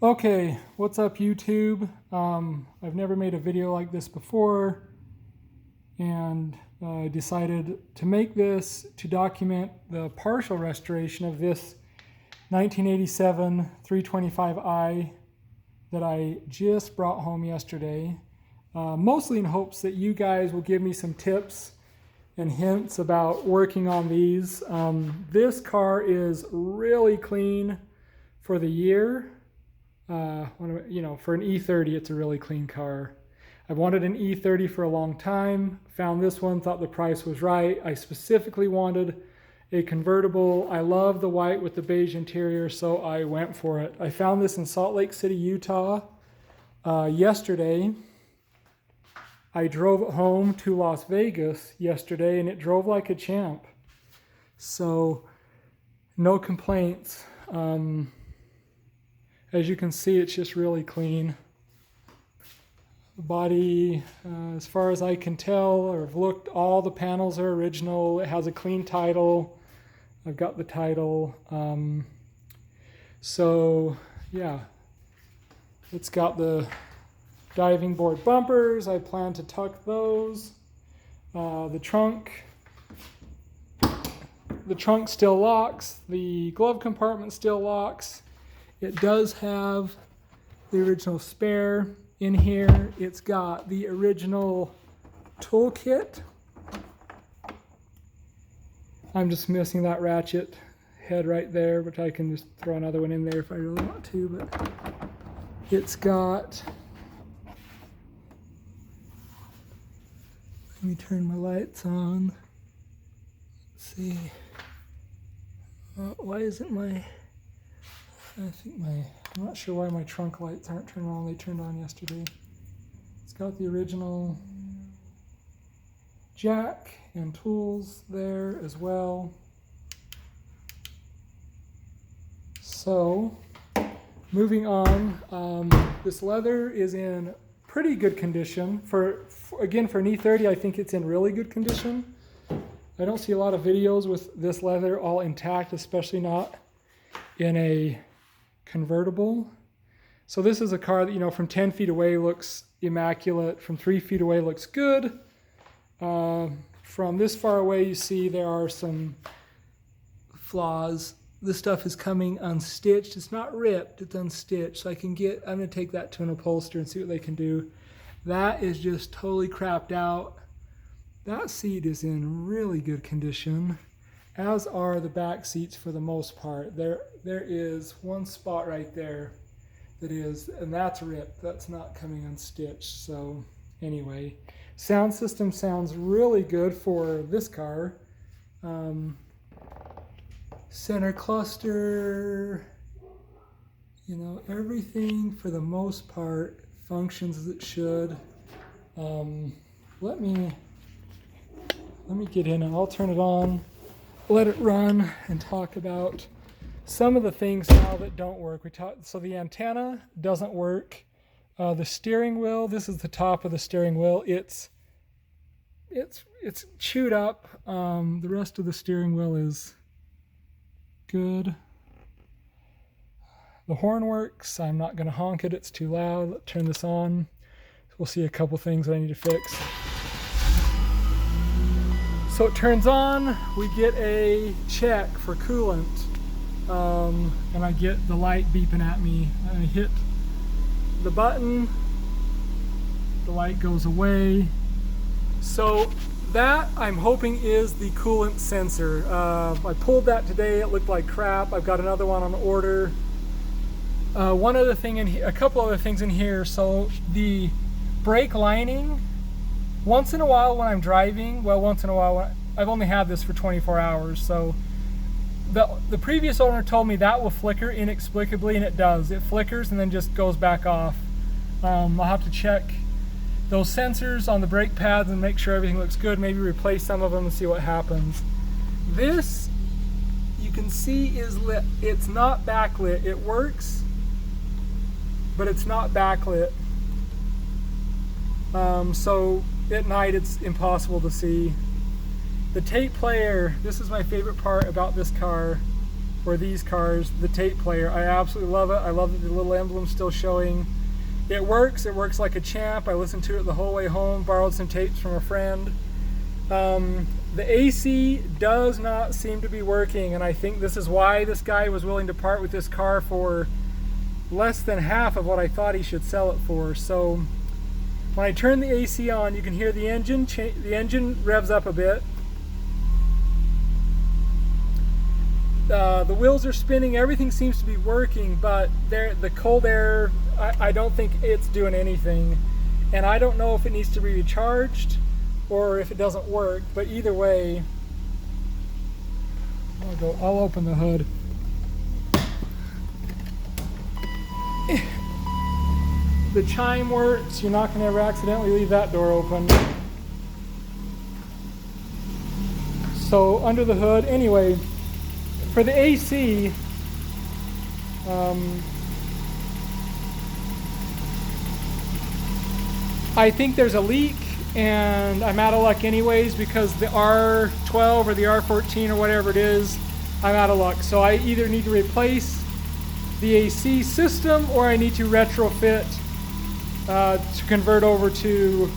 Okay, what's up YouTube? I've never made a video like this before, and I decided to make this to document the partial restoration of this 1987 325i that I just brought home yesterday, mostly in hopes that you guys will give me some tips and hints about working on these. This car is really clean for the year. For an E30, it's a really clean car. I've wanted an E30 for a long time, found this one, thought the price was right. I specifically wanted a convertible. I love the white with the beige interior, so I went for it. I found this in Salt Lake City, Utah yesterday. I drove it home to Las Vegas yesterday, and it drove like a champ. So, no complaints. As you can see, it's just really clean. The body, as far as I can tell, or have looked, all the panels are original. It has a clean title. I've got the title. So, yeah. It's got the diving board bumpers. I plan to tuck those. The trunk still locks. The glove compartment still locks. It does have the original spare in here. It's got the original toolkit. I'm just missing that ratchet head right there, but I can just throw another one in there if I really want to. But it's got, let me turn my lights on. Let's see. Why isn't my, I'm not sure why my trunk lights aren't turned on. They turned on yesterday. It's got the original jack and tools there as well. So, moving on, this leather is in pretty good condition. Again, for an E30, I think it's in really good condition. I don't see a lot of videos with this leather all intact, especially not in a convertible. So this is a car that, from 10 feet away looks immaculate, from 3 feet away looks good. From this far away, you see there are some flaws. This stuff is coming unstitched. It's not ripped, it's unstitched. So I'm gonna take that to an upholsterer and see what they can do. That is just totally crapped out. That seat is in really good condition, as are the back seats for the most part. There is one spot right there that is, and that's ripped. That's not coming unstitched. So anyway, sound system sounds really good for this car. Center cluster, everything for the most part functions as it should. Let me get in and I'll turn it on, let it run, and talk about some of the things now that don't work. So the antenna doesn't work. The steering wheel, this is the top of the steering wheel. It's chewed up. The rest of the steering wheel is good. The horn works. I'm not going to honk it. It's too loud. Let's turn this on. We'll see a couple things that I need to fix. So it turns on. We get a check for coolant. And I get the light beeping at me. I hit the button. The light goes away. So that, I'm hoping, is the coolant sensor. I pulled that today. It looked like crap. I've got another one on order. One other thing in here, a couple other things in here. So the brake lining, once in a while when I'm driving, I've only had this for 24 hours. So the previous owner told me that will flicker inexplicably, and it does. It flickers and then just goes back off. I'll have to check those sensors on the brake pads and make sure everything looks good, maybe replace some of them and see what happens. This, you can see, is lit. It's not backlit. It works, but it's not backlit. So at night it's impossible to see. The tape player, this is my favorite part about this car. or these cars, the tape player. I absolutely love it. I love that the little emblem's still showing. It works like a champ. I listened to it the whole way home, borrowed some tapes from a friend. The AC does not seem to be working, and I think this is why this guy was willing to part with this car for less than half of what I thought he should sell it for. So when I turn the AC on, you can hear the engine revs up a bit. The wheels are spinning, everything seems to be working, but the cold air, I don't think it's doing anything. And I don't know if it needs to be recharged or if it doesn't work, but either way, I'll open the hood. The chime works, you're not going to ever accidentally leave that door open. So under the hood, anyway, for the AC, I think there's a leak, and I'm out of luck anyways, because the R12 or the R14 or whatever it is, I'm out of luck. So I either need to replace the AC system or I need to retrofit to convert over to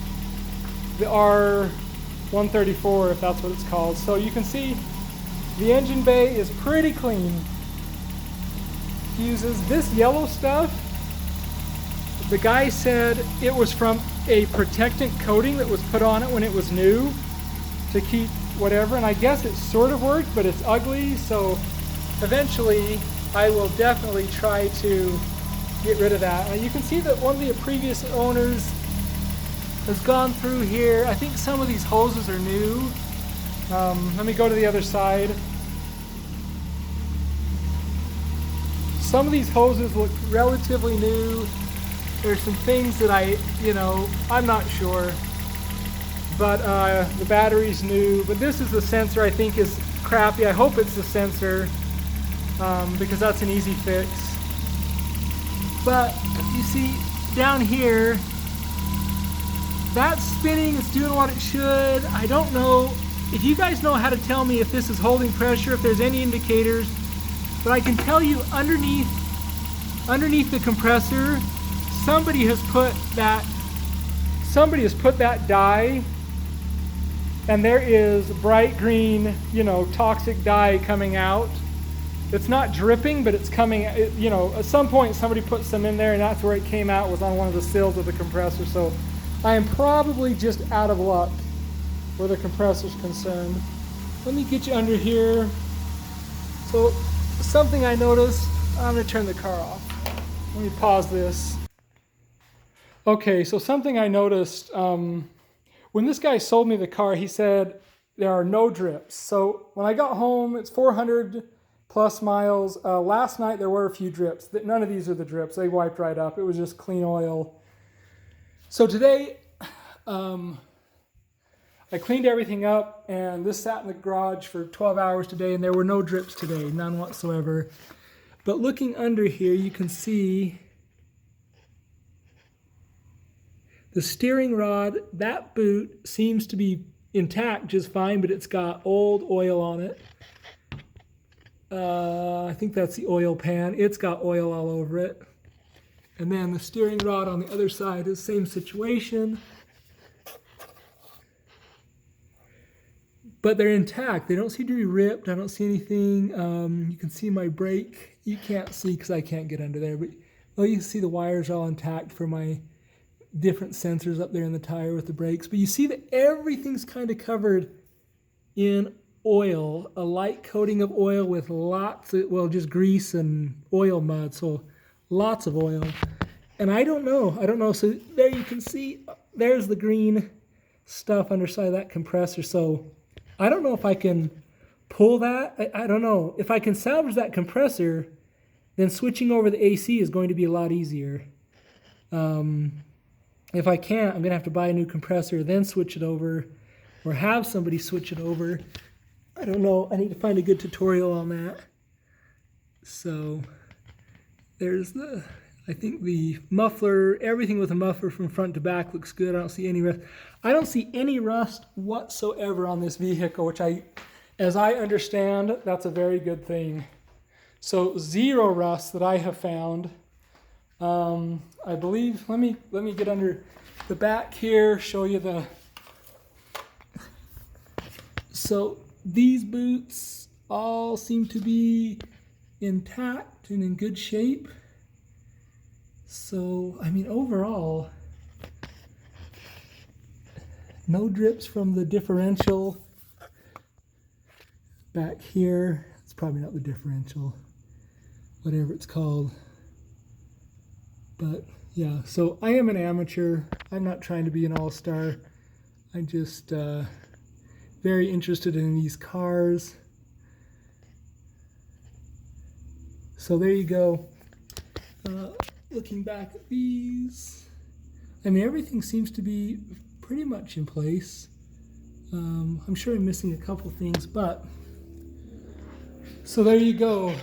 the R134, if that's what it's called. So you can see the engine bay is pretty clean. Fuses. This yellow stuff, the guy said it was from a protectant coating that was put on it when it was new to keep whatever, and I guess it sort of worked, but it's ugly, so eventually I will definitely try to get rid of that. And you can see that one of the previous owners has gone through here. I think some of these hoses are new. Let me go to the other side. Some of these hoses look relatively new. There's some things that I'm not sure. But the battery's new. But this is the sensor I think is crappy. I hope it's the sensor because that's an easy fix. But you see down here, that's spinning, it's doing what it should. I don't know if you guys know how to tell me if this is holding pressure, if there's any indicators, but I can tell you underneath the compressor, somebody has put that dye, and there is bright green, toxic dye coming out. It's not dripping, but it's coming, at some point somebody put some in there and that's where it came out, was on one of the sills of the compressor. So I am probably just out of luck where the compressor's concerned. Let me get you under here. So something I noticed, I'm gonna turn the car off. Let me pause this. Okay, so something I noticed, when this guy sold me the car, he said there are no drips. So when I got home, it's 400 plus miles. Last night there were a few drips. None of these are the drips. They wiped right up. It was just clean oil. So today, I cleaned everything up, and this sat in the garage for 12 hours today, and there were no drips today, none whatsoever. But looking under here, you can see the steering rod. That boot seems to be intact just fine, but it's got old oil on it. I think that's the oil pan. It's got oil all over it. And then the steering rod on the other side is the same situation. But they're intact. They don't seem to be ripped. I don't see anything. You can see my brake. You can't see because I can't get under there. But you can see the wires are all intact for my different sensors up there in the tire with the brakes. But you see that everything's kind of covered in oil, a light coating of oil with lots of, just grease and oil mud, so lots of oil. And I don't know, so there you can see, there's the green stuff underside of that compressor. So I don't know if I can pull that. I don't know. If I can salvage that compressor, then switching over the AC is going to be a lot easier. If I can't, I'm going to have to buy a new compressor, then switch it over, or have somebody switch it over. I don't know. I need to find a good tutorial on that. So there's I think the muffler, everything with a muffler from front to back looks good. I don't see any rust. I don't see any rust whatsoever on this vehicle, which as I understand, that's a very good thing. So zero rust that I have found. I believe, let me get under the back here, show you the, so these boots all seem to be intact and in good shape. So, I mean, overall, no drips from the differential back here. It's probably not the differential, whatever it's called. But yeah, so I am an amateur. I'm not trying to be an all-star. I'm just very interested in these cars. So there you go. Looking back at these, I mean, everything seems to be pretty much in place. I'm sure I'm missing a couple things, but so there you go.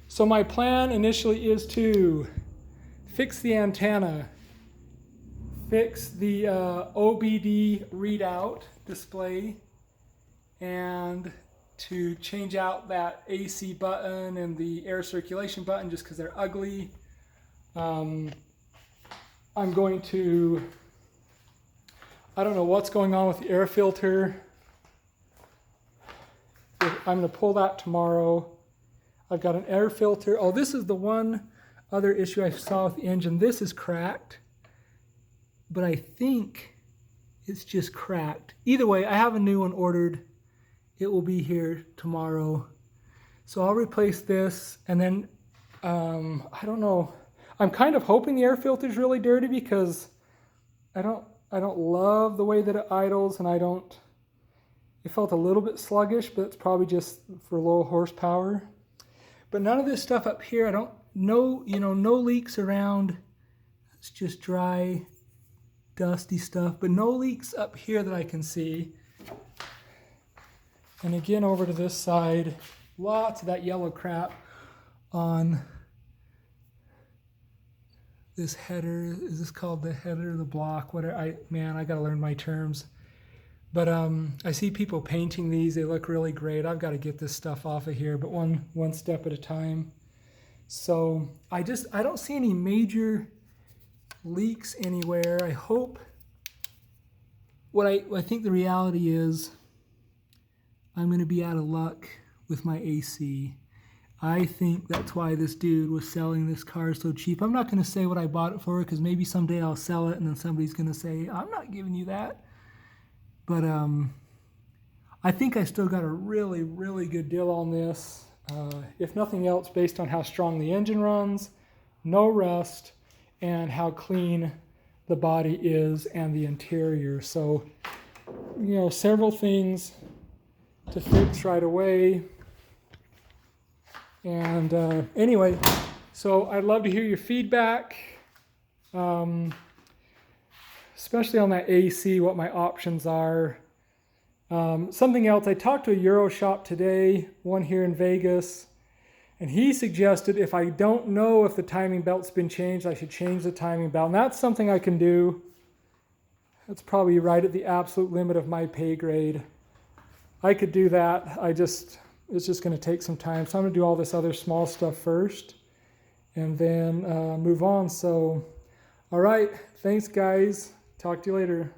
So my plan initially is to fix the antenna, fix the OBD readout display, and to change out that AC button and the air circulation button just because they're ugly. I'm going to, I don't know what's going on with the air filter. I'm going to pull that tomorrow. I've got an air filter. Oh, this is the one other issue I saw with the engine. This is cracked, but I think it's just cracked. Either way, I have a new one ordered. It will be here tomorrow. So I'll replace this, and then I don't know. I'm kind of hoping the air filter is really dirty because I don't love the way that it idles, and it felt a little bit sluggish, but it's probably just for low horsepower. But none of this stuff up here, no leaks around. It's just dry, dusty stuff, but no leaks up here that I can see. And again, over to this side, lots of that yellow crap on this header. Is this called the header, the block? Whatever. I gotta learn my terms. But I see people painting these. They look really great. I've got to get this stuff off of here, but one step at a time. So I don't see any major leaks anywhere. I hope. What I think the reality is, I'm going to be out of luck with my AC. I think that's why this dude was selling this car so cheap. I'm not going to say what I bought it for because maybe someday I'll sell it and then somebody's going to say, I'm not giving you that. But I think I still got a really, really good deal on this. If nothing else, based on how strong the engine runs, no rust, and how clean the body is and the interior. So, several things to fix right away. And anyway, so I'd love to hear your feedback, especially on that AC, what my options are. Something else, I talked to a Euro shop today, one here in Vegas, and he suggested if I don't know if the timing belt's been changed, I should change the timing belt. And that's something I can do. That's probably right at the absolute limit of my pay grade. I could do that. It's just going to take some time. So I'm going to do all this other small stuff first and then move on. So, all right. Thanks, guys. Talk to you later.